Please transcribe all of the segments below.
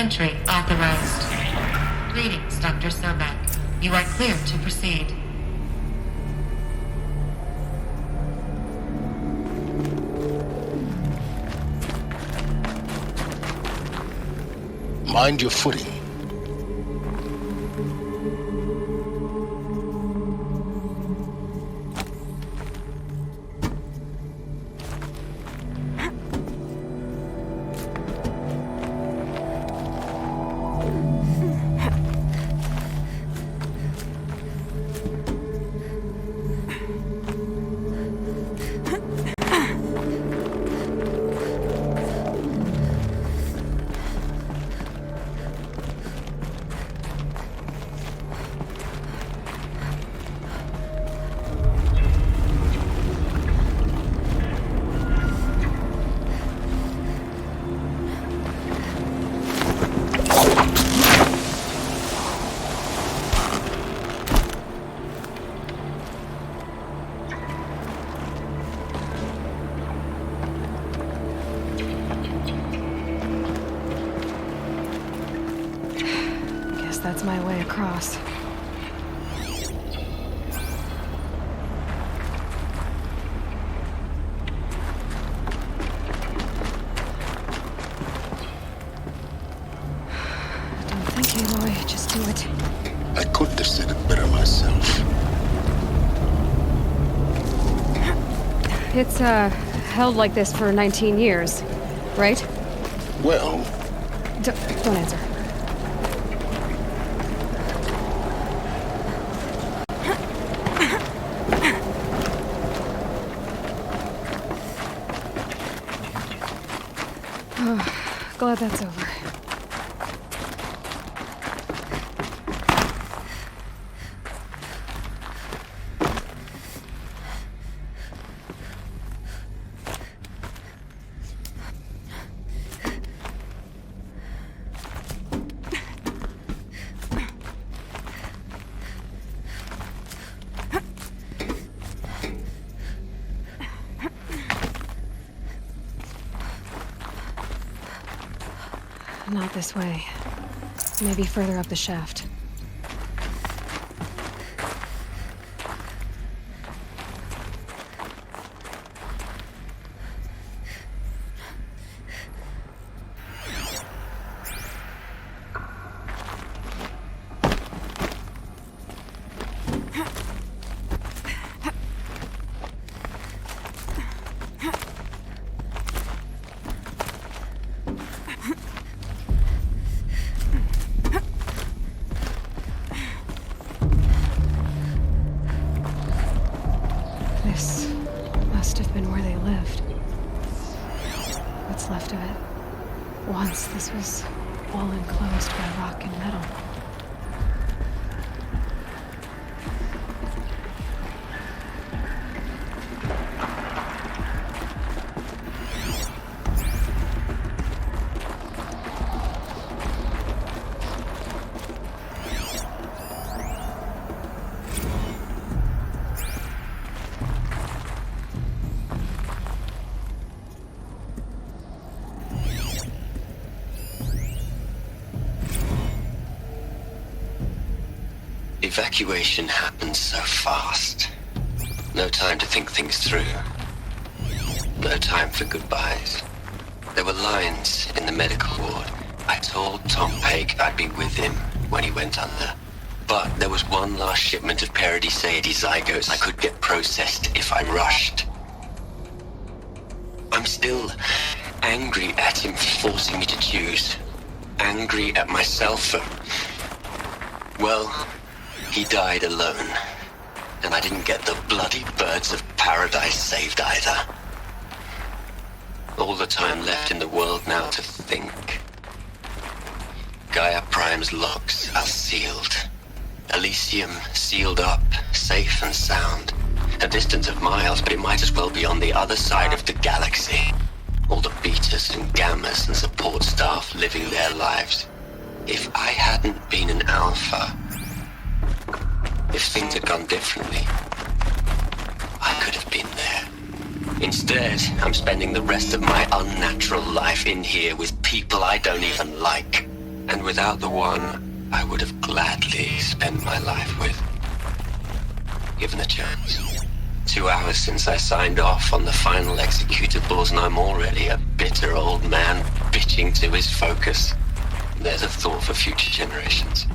Entry authorized. Greetings, Dr. Sobek. You are cleared to proceed. Mind your footing. That's my way across. Don't think, Aloy. Just do it. I couldn't have said it better myself. It's, held like this for 19 years, right? Well... Don't answer. Glad that's over. Not this way. Maybe further up the shaft. This must have been where they lived. What's left of it. Once this was all enclosed by rock and metal. Evacuation happened so fast. No time to think things through. No time for goodbyes. There were lines in the medical ward. I told Tom Pake I'd be with him when he went under. But there was one last shipment of Paradis-Sade zygotes I could get processed if I rushed. I'm still angry at him for forcing me to choose. Angry at myself for... well... he died alone, and I didn't get the bloody birds of paradise saved either. All the time left in the world now to think. Gaia Prime's locks are sealed. Elysium sealed up, safe and sound. A distance of miles, but it might as well be on the other side of the galaxy. All the betas and gammas and support staff living their lives. If I hadn't been an alpha... if things had gone differently, I could have been there. Instead, I'm spending the rest of my unnatural life in here with people I don't even like. And without the one I would have gladly spent my life with. Given a chance. 2 hours since I signed off on the final executables, and I'm already a bitter old man bitching to his focus. There's a thought for future generations.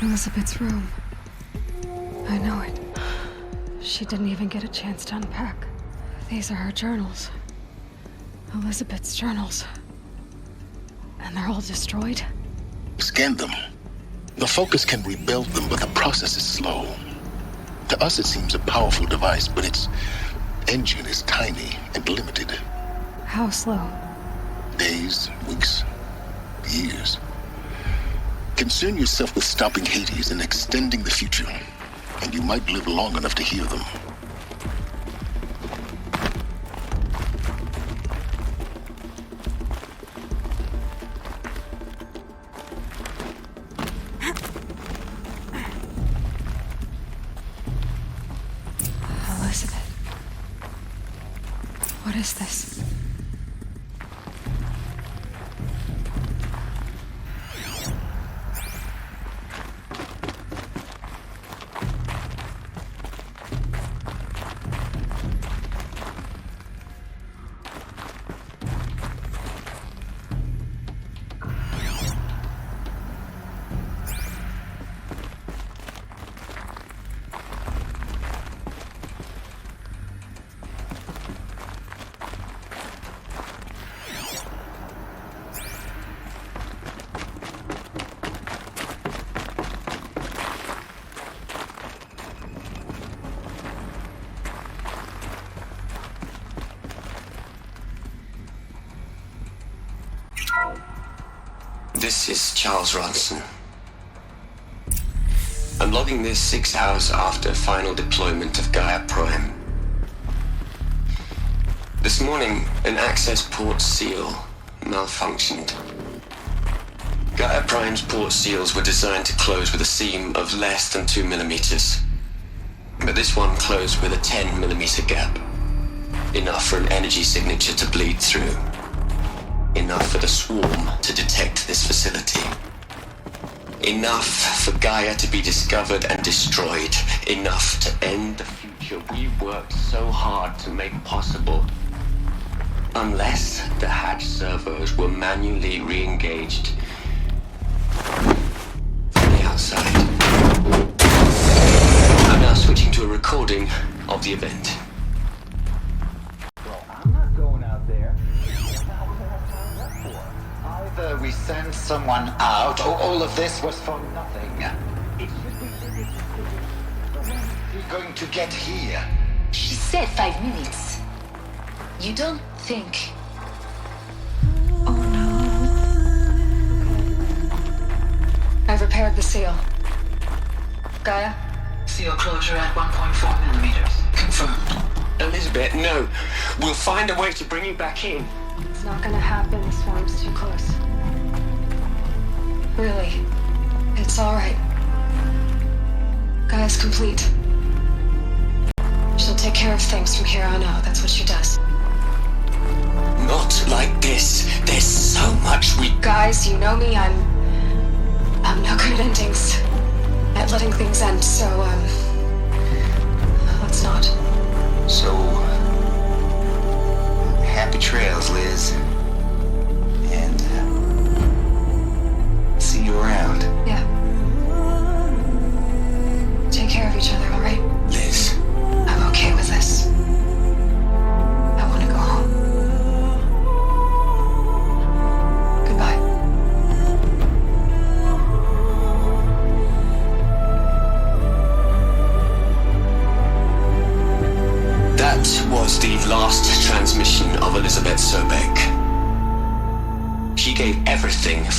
Elizabeth's room. I know it. She didn't even get a chance to unpack. These are her journals. Elizabeth's journals. And they're all destroyed? Scan them. The Focus can rebuild them, but the process is slow. To us it seems a powerful device, but its engine is tiny and limited. How slow? Days, weeks, years. Concern yourself with stopping Hades and extending the future, and you might live long enough to hear them. Elizabeth. What is this? This is Charles Ronson. I'm logging this 6 hours after final deployment of Gaia Prime. This morning, an access port seal malfunctioned. Gaia Prime's port seals were designed to close with a seam of less than 2 millimeters. But this one closed with a 10 millimeter gap. Enough for an energy signature to bleed through. Enough for the swarm to detect this facility. Enough for Gaia to be discovered and destroyed. Enough to end the future we worked so hard to make possible. Unless the hatch servos were manually re-engaged from the outside. I'm now switching to a recording of the event. Well, I'm not going out there. Either we send someone out, or all of this was for nothing. It should be limited to when you're going to get here. She said 5 minutes. You don't think... Oh no. I've repaired the seal. Gaia? Seal closure at 1.4 millimeters. Confirmed. Elizabeth, no. We'll find a way to bring you back in. It's not gonna happen. The swarm's too close. Really. It's alright. Gaia's complete. She'll take care of things from here on out. That's what she does. Not like this. There's so much we... Guys, you know me. I'm no good at endings. At letting things end, so, let's not. So, happy trails, Liz.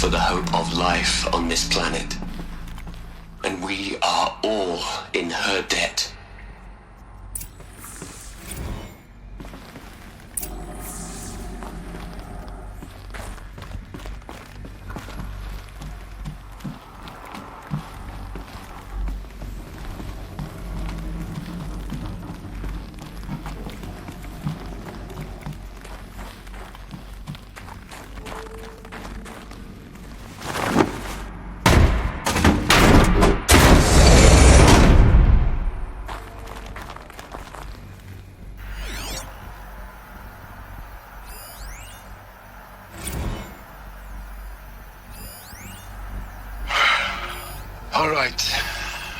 for the hope of life on this planet. And we are all in her debt. All right.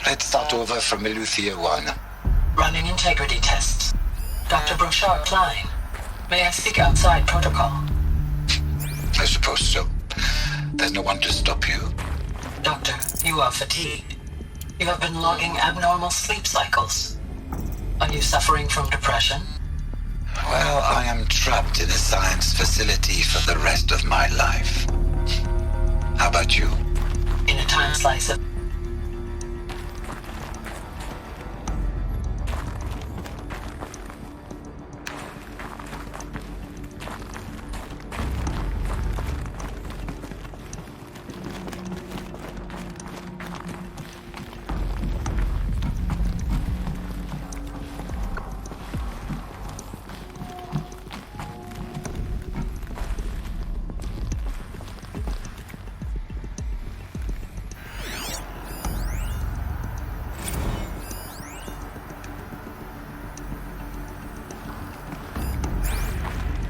Let's start over from Eleuthia 1. Running integrity tests. Dr. Brochard Klein. May I speak outside protocol? I suppose so. There's no one to stop you. Doctor, you are fatigued. You have been logging abnormal sleep cycles. Are you suffering from depression? Well, I am trapped in a science facility for the rest of my life. How about you? In a time slice of...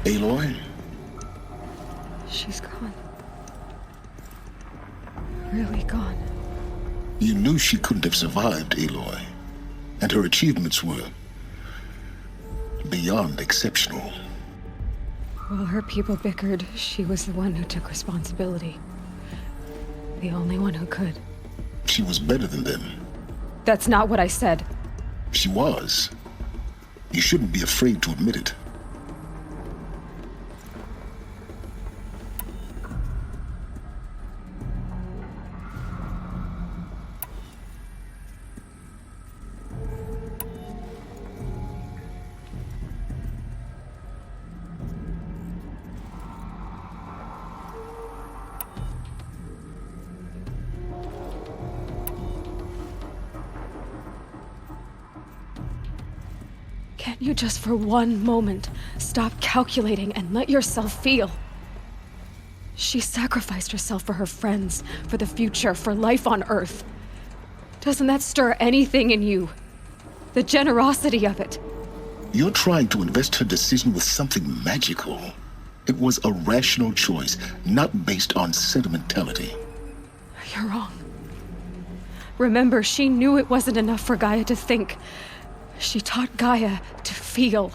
Aloy? She's gone. Really gone. You knew she couldn't have survived, Aloy. And her achievements were beyond exceptional. While her people bickered, she was the one who took responsibility. The only one who could. She was better than them. That's not what I said. She was. You shouldn't be afraid to admit it. Can't you just for one moment stop calculating and let yourself feel? She sacrificed herself for her friends, for the future, for life on Earth. Doesn't that stir anything in you? The generosity of it. You're trying to invest her decision with something magical. It was a rational choice, not based on sentimentality. You're wrong. Remember, she knew it wasn't enough for Gaia to think. She taught Gaia to feel,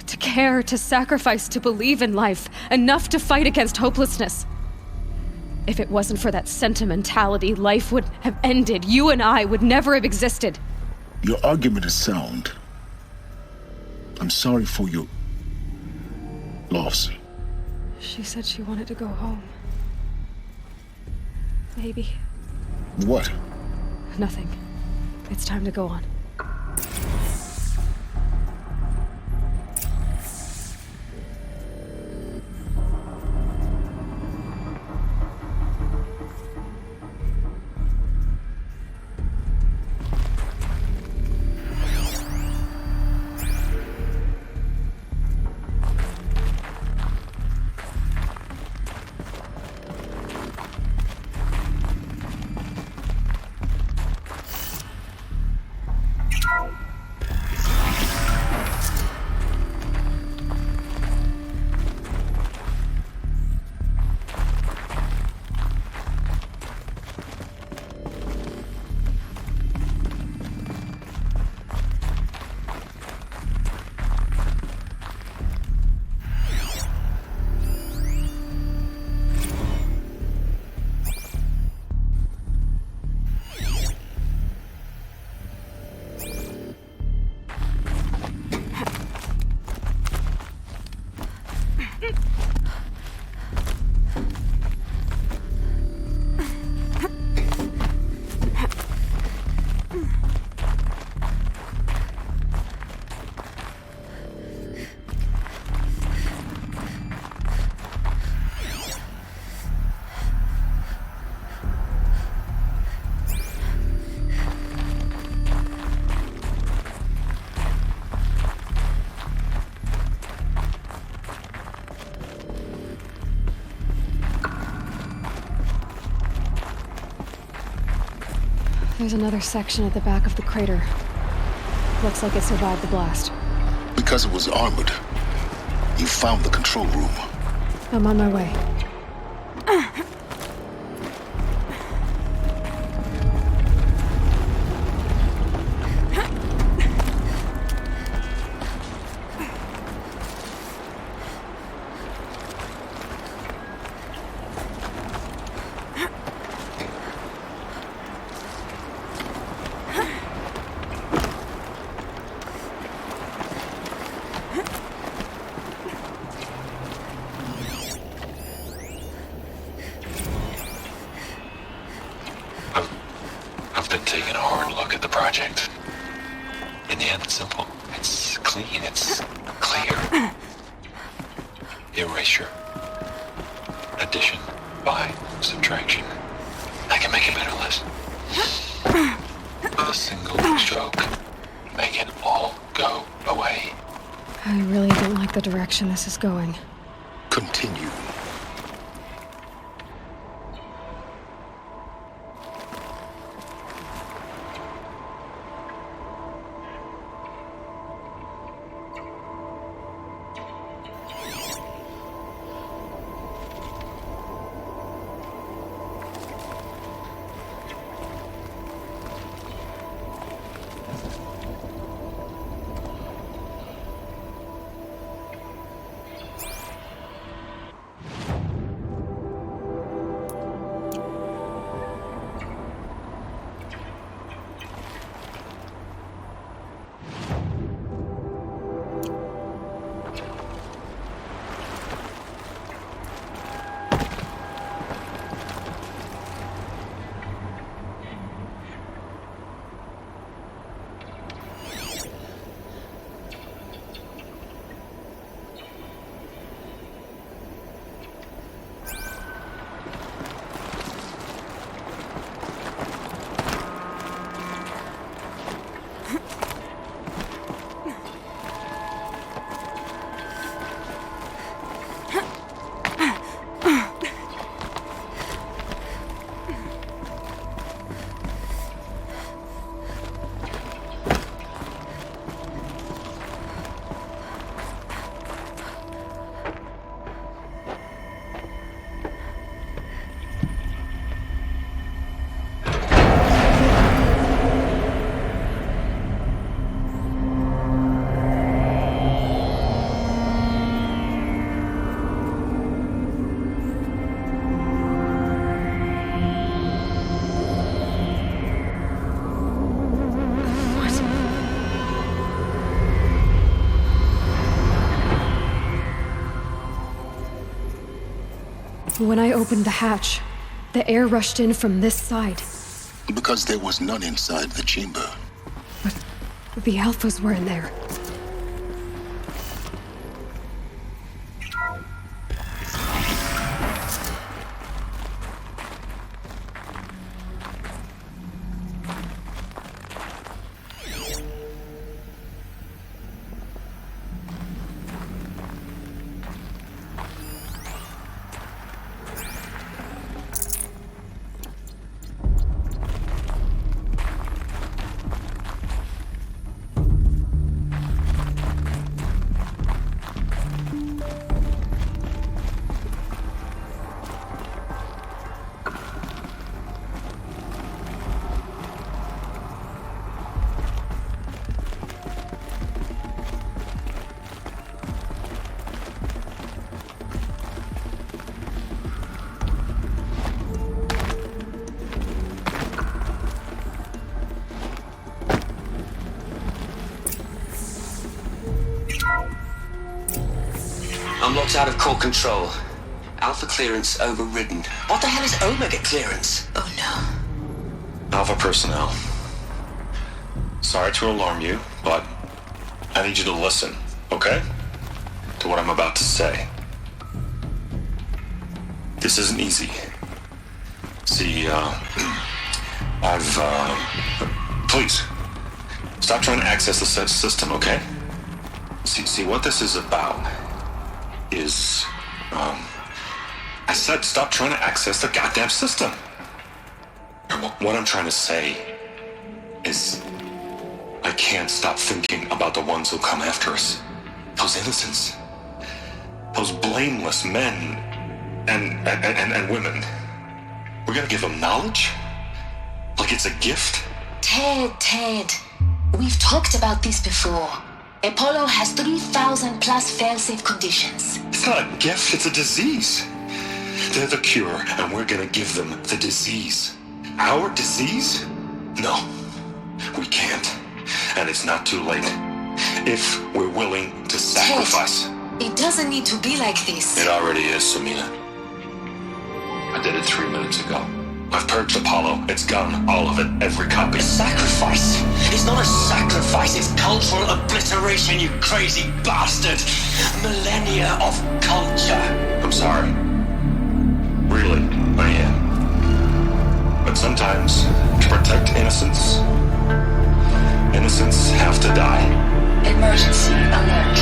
to care, to sacrifice, to believe in life, enough to fight against hopelessness. If it wasn't for that sentimentality, life would have ended. You and I would never have existed. Your argument is sound. I'm sorry for your loss. She said she wanted to go home. Maybe. What? Nothing. It's time to go on. There's another section at the back of the crater. Looks like it survived the blast. Because it was armored, you found the control room. I'm on my way. I've been taking a hard look at the project. In the end, it's simple. It's clean. It's clear. Erasure. Addition. By. Subtraction. I can make a better list. With a single stroke. Make it all go away. I really don't like the direction this is going. Continue. When I opened the hatch, the air rushed in from this side. Because there was none inside the chamber. But the Alphas were in there. I'm locked out of core control. Alpha clearance overridden. What the hell is Omega clearance? Oh no. Alpha personnel. Sorry to alarm you, but I need you to listen, okay? To what I'm about to say. This isn't easy. See, please, stop trying to access the system, okay? See, what this is about is, I said stop trying to access the goddamn system. What I'm trying to say is I can't stop thinking about the ones who come after us. Those innocents. Those blameless men and women. We're gonna give them knowledge? Like it's a gift? Ted. We've talked about this before. Apollo has 3,000 plus fail-safe conditions. It's not a gift, it's a disease. They're the cure, and we're gonna give them the disease. Our disease? No, we can't. And it's not too late. If we're willing to sacrifice. Ted, it doesn't need to be like this. It already is, Samina. I did it 3 minutes ago. I've purged Apollo. It's gone. All of it. Every copy. A sacrifice? It's not a sacrifice, it's cultural obliteration, you crazy bastard! Millennia of culture! I'm sorry. Really, I am. But sometimes, to protect innocence, innocents have to die. Emergency alert.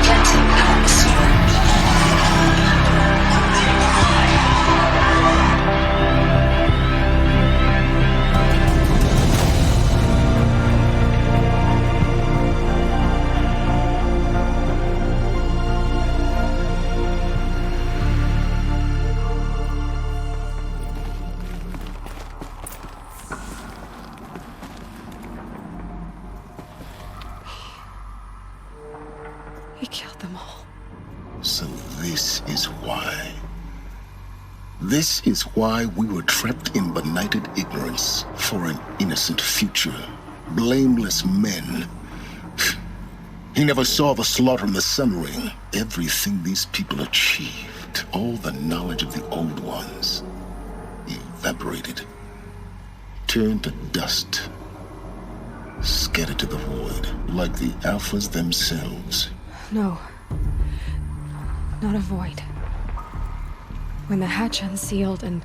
Planting atmosphere. He killed them all. So this is why. This is why we were trapped in benighted ignorance for an innocent future. Blameless men. He never saw the slaughter in the Sun Ring. Everything these people achieved, all the knowledge of the old ones, evaporated, turned to dust, scattered to the void, like the Alphas themselves. No. Not a void. When the hatch unsealed and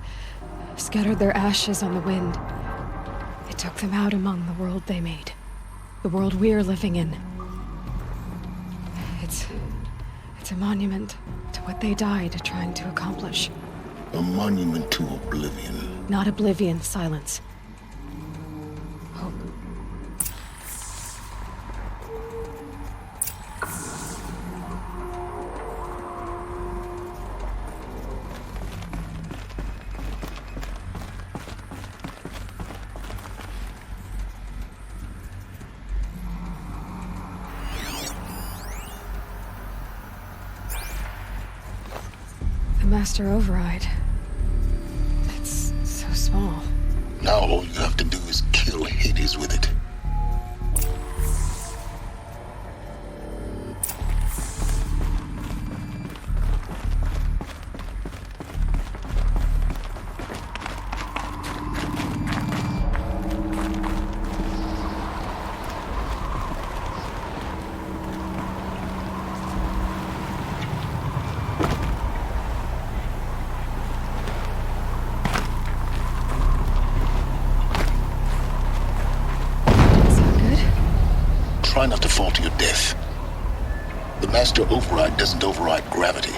scattered their ashes on the wind, it took them out among the world they made. The world we're living in. It's a monument to what they died trying to accomplish. A monument to oblivion. Not oblivion, silence. Hope. The Master Override. It's so small. Now all you have to do is kill Hades with it. Try not to fall to your death. The Master Override doesn't override gravity.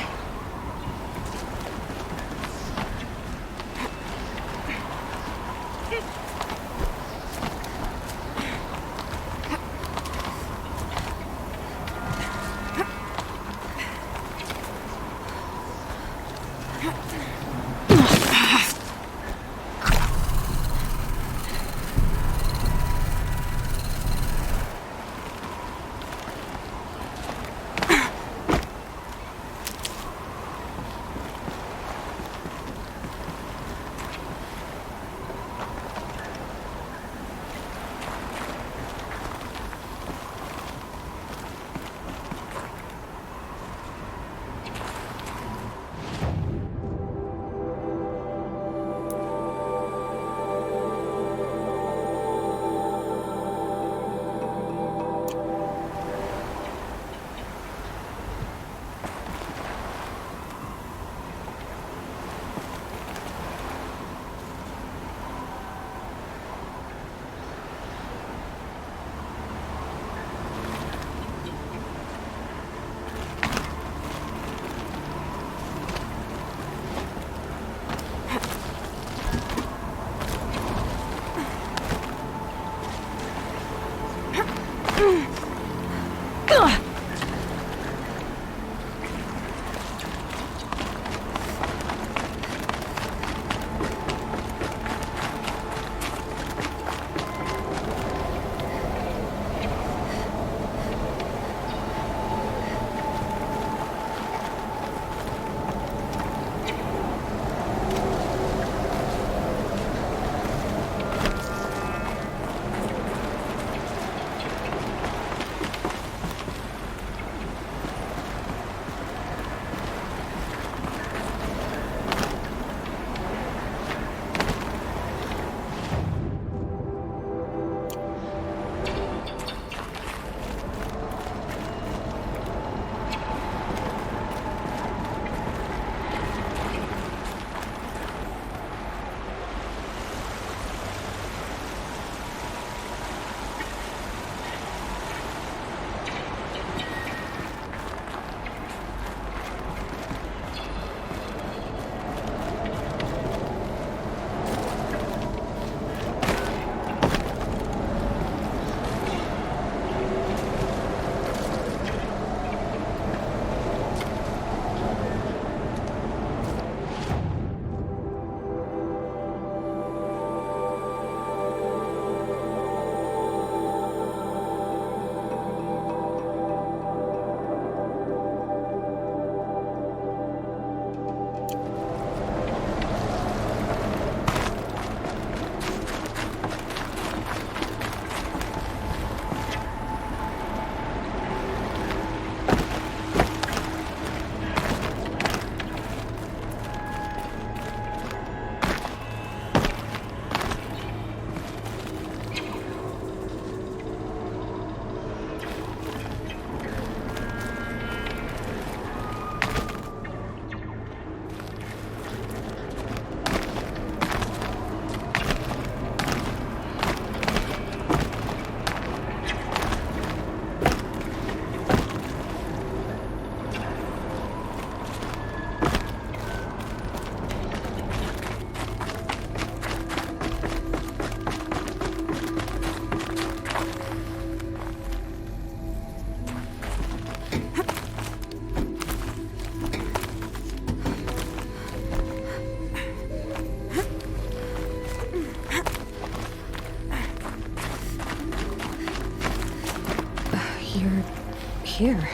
Here.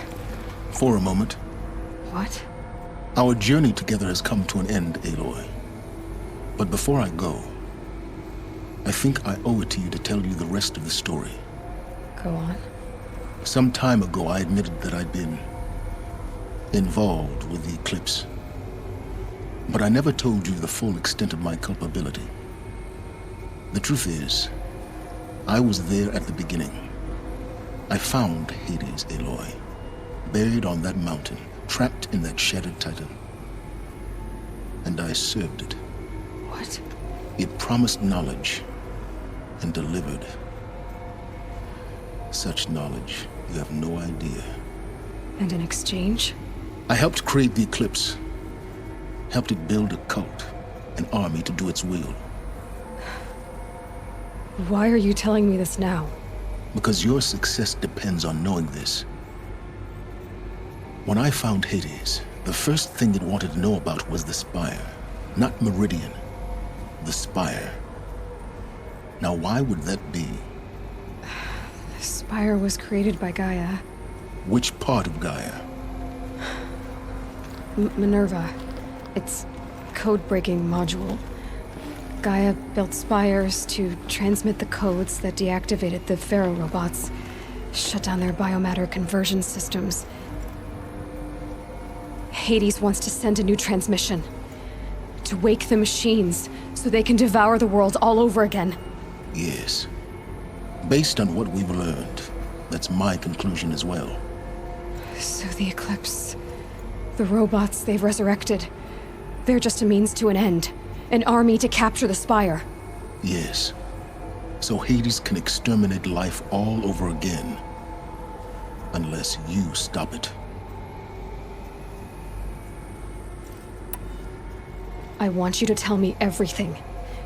For a moment. What? Our journey together has come to an end, Aloy. But before I go, I think I owe it to you to tell you the rest of the story. Go on. Some time ago, I admitted that I'd been involved with the eclipse. But I never told you the full extent of my culpability. The truth is, I was there at the beginning. I found Hades, Aloy, buried on that mountain, trapped in that shattered titan. And I served it. What? It promised knowledge and delivered. Such knowledge, you have no idea. And in exchange? I helped create the eclipse. Helped it build a cult, an army to do its will. Why are you telling me this now? Because your success depends on knowing this. When I found Hades, the first thing it wanted to know about was the Spire. Not Meridian. The Spire. Now why would that be? The Spire was created by Gaia. Which part of Gaia? Minerva. Its code-breaking module. Gaia built spires to transmit the codes that deactivated the Pharaoh robots, shut down their biomatter conversion systems. Hades wants to send a new transmission. To wake the machines, so they can devour the world all over again. Yes. Based on what we've learned, that's my conclusion as well. So the Eclipse... the robots they've resurrected... they're just a means to an end. An army to capture the Spire. Yes. So Hades can exterminate life all over again. Unless you stop it. I want you to tell me everything.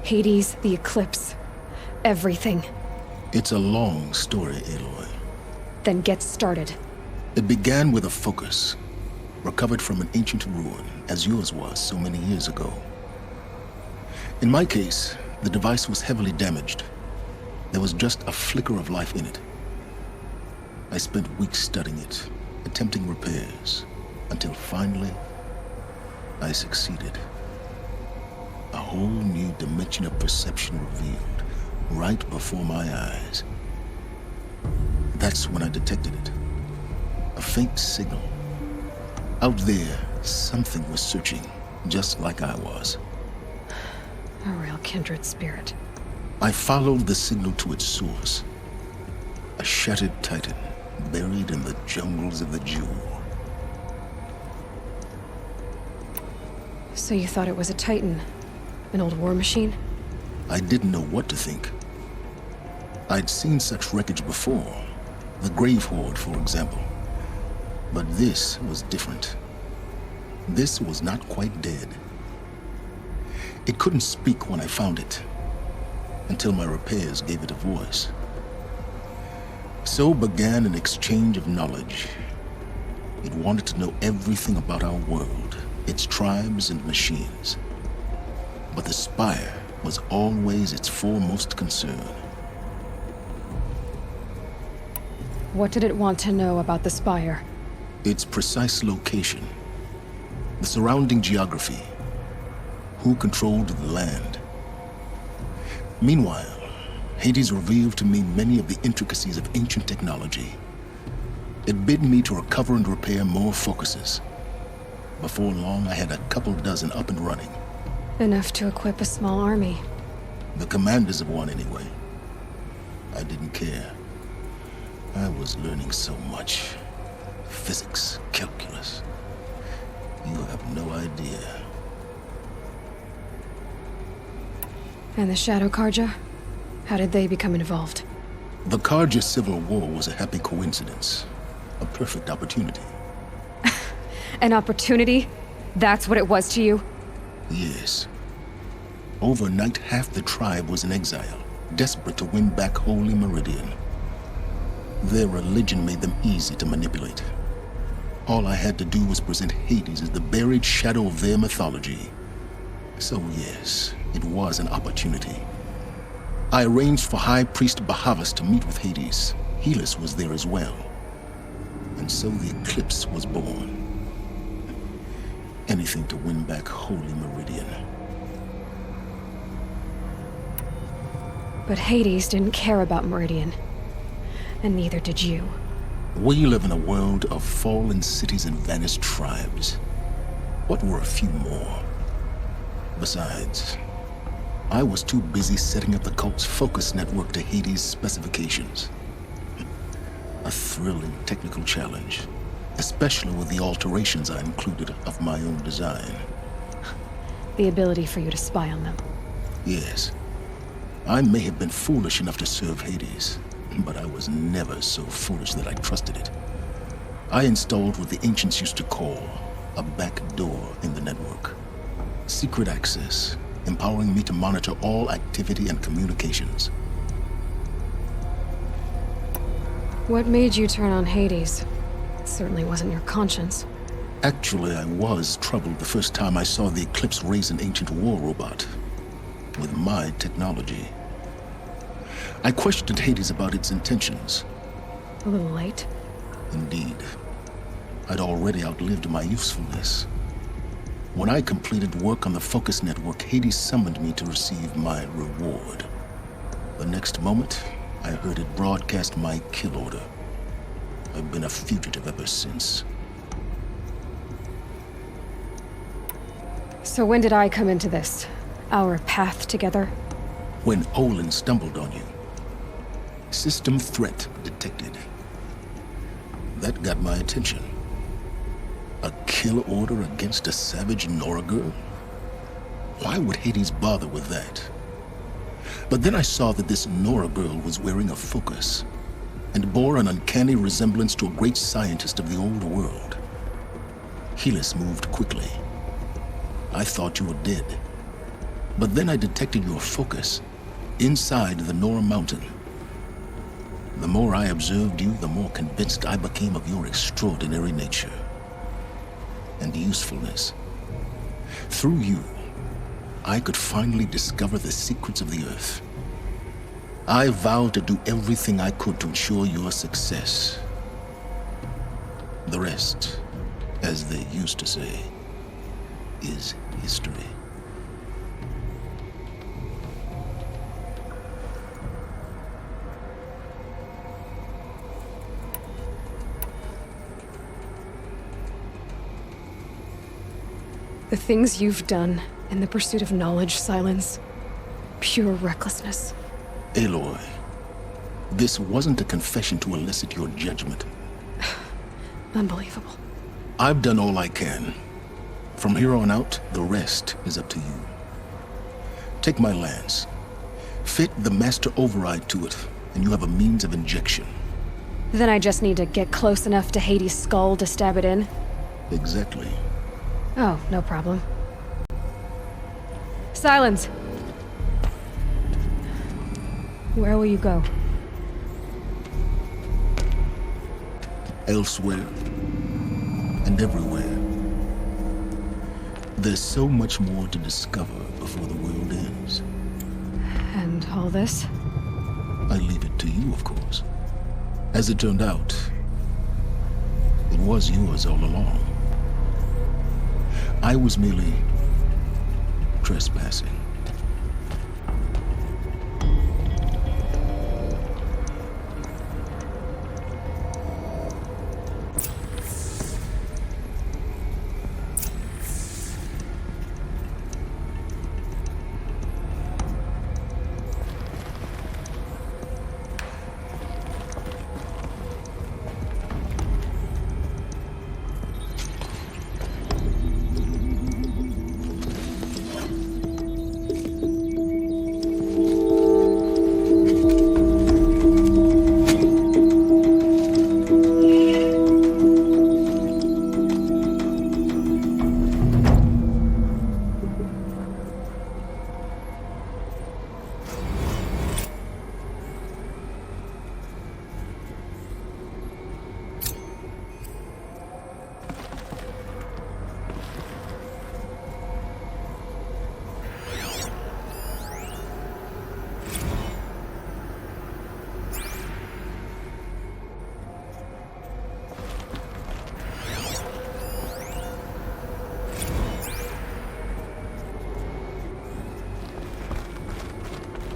Hades, the Eclipse. Everything. It's a long story, Aloy. Then get started. It began with a focus, recovered from an ancient ruin, as yours was so many years ago. In my case, the device was heavily damaged. There was just a flicker of life in it. I spent weeks studying it, attempting repairs, until finally, I succeeded. A whole new dimension of perception revealed, right before my eyes. That's when I detected it. A faint signal. Out there, something was searching, just like I was. A real kindred spirit. I followed the signal to its source. A shattered titan, buried in the jungles of the Jewel. So you thought it was a titan? An old war machine? I didn't know what to think. I'd seen such wreckage before. The Grave Horde, for example. But this was different. This was not quite dead. It couldn't speak when I found it, until my repairs gave it a voice. So began an exchange of knowledge. It wanted to know everything about our world, its tribes and machines. But the Spire was always its foremost concern. What did it want to know about the Spire? Its precise location, the surrounding geography, who controlled the land. Meanwhile, Hades revealed to me many of the intricacies of ancient technology. It bid me to recover and repair more focuses. Before long, I had a couple dozen up and running. Enough to equip a small army. The commanders of one, anyway. I didn't care. I was learning so much. Physics, calculus. You have no idea. And the Shadow Karja? How did they become involved? The Karja Civil War was a happy coincidence. A perfect opportunity. An opportunity? That's what it was to you? Yes. Overnight, half the tribe was in exile, desperate to win back Holy Meridian. Their religion made them easy to manipulate. All I had to do was present Hades as the buried shadow of their mythology. So yes, it was an opportunity. I arranged for High Priest Bahavas to meet with Hades. Helis was there as well. And so the eclipse was born. Anything to win back Holy Meridian. But Hades didn't care about Meridian. And neither did you. We live in a world of fallen cities and vanished tribes. What were a few more? Besides, I was too busy setting up the cult's focus network to Hades' specifications. A thrilling technical challenge, especially with the alterations I included of my own design. The ability for you to spy on them. Yes. I may have been foolish enough to serve Hades, but I was never so foolish that I trusted it. I installed what the ancients used to call a back door in the network. Secret access, empowering me to monitor all activity and communications. What made you turn on Hades? It certainly wasn't your conscience. Actually, I was troubled the first time I saw the Eclipse raise an ancient war robot. With my technology. I questioned Hades about its intentions. A little late? Indeed. I'd already outlived my usefulness. When I completed work on the Focus Network, Hades summoned me to receive my reward. The next moment, I heard it broadcast my kill order. I've been a fugitive ever since. So when did I come into this? Our path together? When Olin stumbled on you. System threat detected. That got my attention. A kill order against a savage Nora girl? Why would Hades bother with that? But then I saw that this Nora girl was wearing a focus and bore an uncanny resemblance to a great scientist of the old world. Helis moved quickly. I thought you were dead. But then I detected your focus inside the Nora mountain. The more I observed you, the more convinced I became of your extraordinary nature and usefulness. Through you, I could finally discover the secrets of the Earth. I vowed to do everything I could to ensure your success. The rest, as they used to say, is history. The things you've done in the pursuit of knowledge, Silence, pure recklessness. Aloy, this wasn't a confession to elicit your judgment. Unbelievable. I've done all I can. From here on out, the rest is up to you. Take my lance. Fit the master override to it, and you have a means of injection. Then I just need to get close enough to Hades' skull to stab it in? Exactly. Oh, no problem. Silence! Where will you go? Elsewhere and everywhere. There's so much more to discover before the world ends. And all this? I leave it to you, of course. As it turned out, it was yours all along. I was merely trespassing.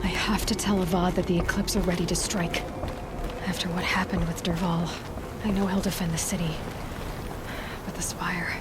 I have to tell Avad that the Eclipse are ready to strike. After what happened with Dervahl, I know he'll defend the city. But the Spire...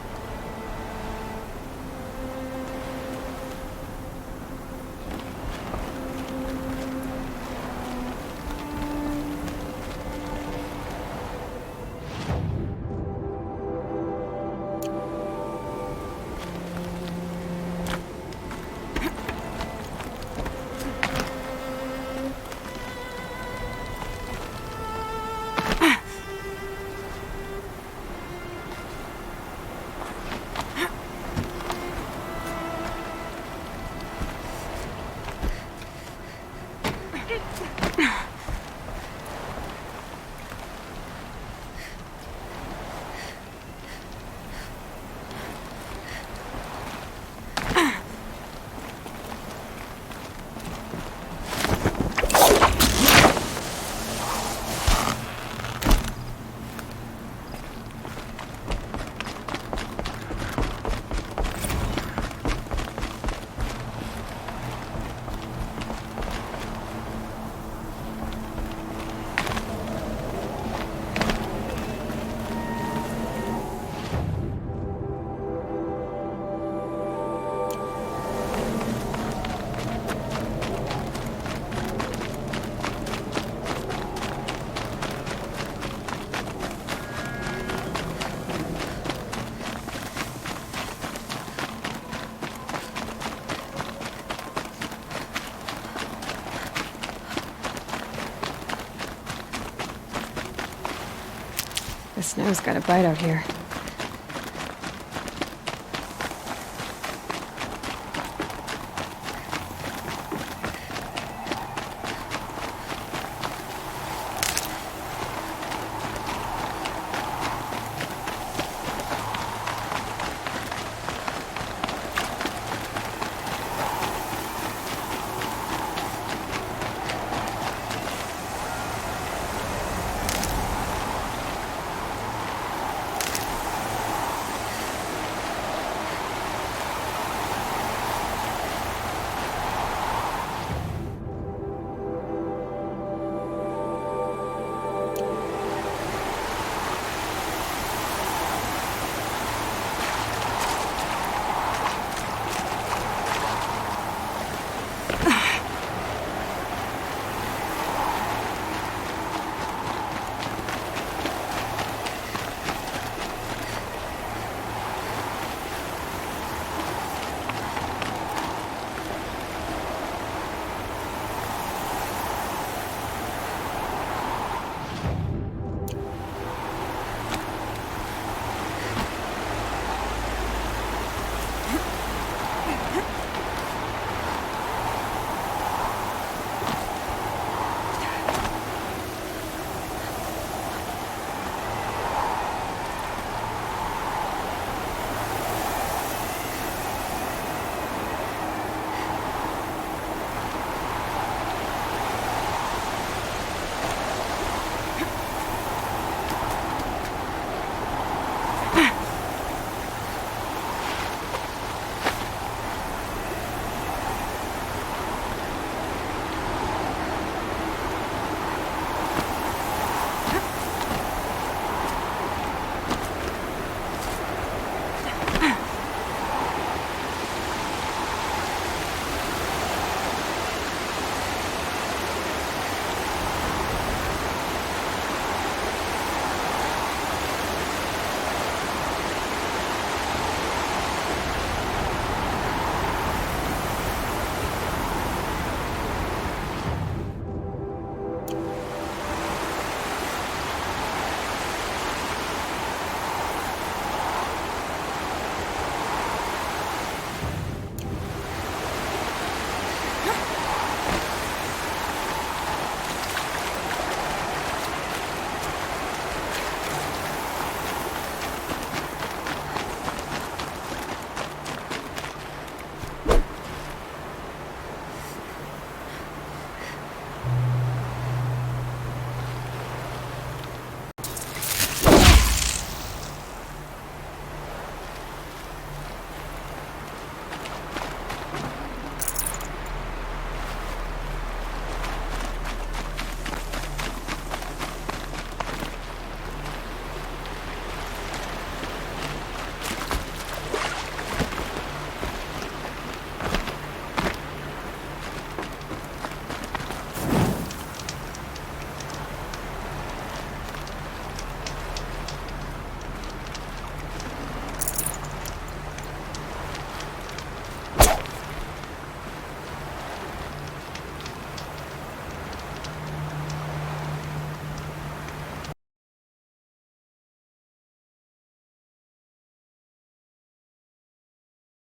The snow's got a bite out here.